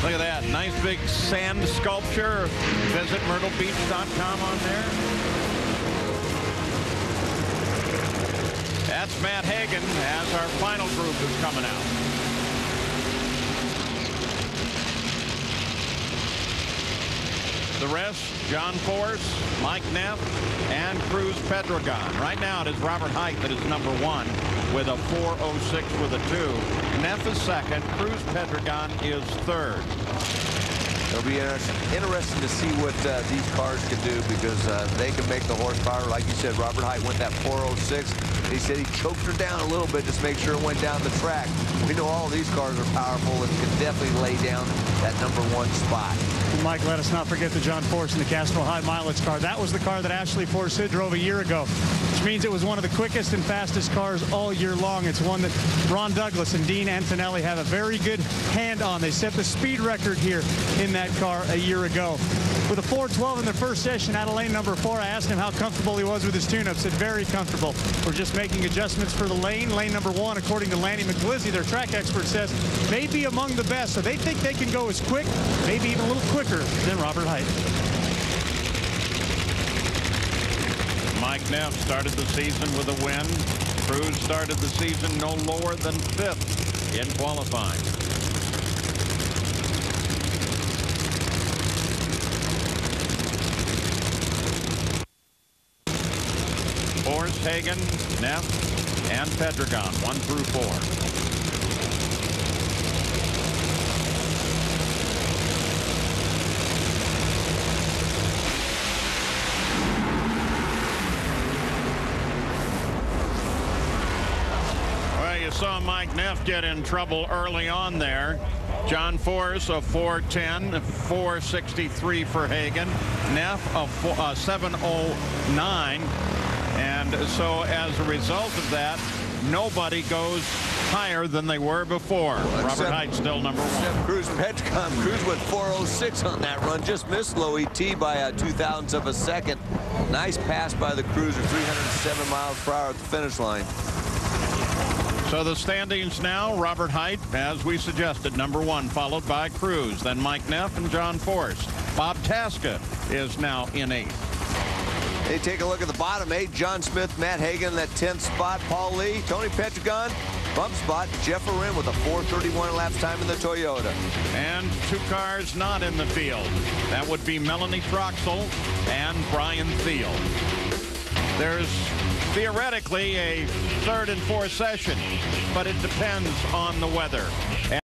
Look at that. Nice big sand sculpture. Visit myrtlebeach.com on there. That's Matt Hagan as our final group is coming out. The rest, John Force, Mike Neff, and CPedregon. Right now it is Robert Height that is number 1 with a 4:06 with a 2. Neff is second. CPedregon is third. It'll be interesting to see what these cars can do, because they can make the horsepower. Like you said, Robert Height went that 4:06. He said he choked her down a little bit just to make sure it went down the track. We know all these cars are powerful and can definitely lay down that number 1 spot. Mike, let us not forget the John Force in the Castro High Mileage car. That was the car that Ashley Forsyth drove a year ago, which means it was one of the quickest and fastest cars all year long. It's one that Ron Douglas and Dean Antonelli have a very good hand on. They set the speed record here in that car a year ago. With a 4:12 in the first session out of lane number 4, I asked him how comfortable he was with his tune-up. Said very comfortable. We're just making adjustments for the lane. Lane number 1, according to Lanny McGlizzy, their track expert, says may be among the best. So they think they can go as quick, maybe even a little quicker than Robert Height. Mike Neff started the season with a win. Cruz started the season no lower than 5th in qualifying. Force, Hagan, Neff, and Pedregon, 1 through 4. You saw Mike Neff get in trouble early on there. John Force a 4:10, 4:63 for Hagan. Neff a 7:09. And so as a result of that, nobody goes higher than they were before. Robert Height still number 1. CPedregon. Cruz went 4:06 on that run. Just missed low ET by 0.02 of a second. Nice pass by the Cruiser. 307 miles per hour at the finish line. So the standings now, Robert Height, as we suggested, number 1, followed by Cruz, then Mike Neff and John Force. Bob Tasca is now in 8th. Hey, take a look at the bottom 8. John Smith, Matt Hagan, that 10th spot. Paul Lee, Tony Pedregon, bump spot. Jeff Arin with a 4:31 laps time in the Toyota. And 2 cars not in the field. That would be Melanie Troxel and Brian Thiel. There's theoretically a 3rd and 4th session, but it depends on the weather.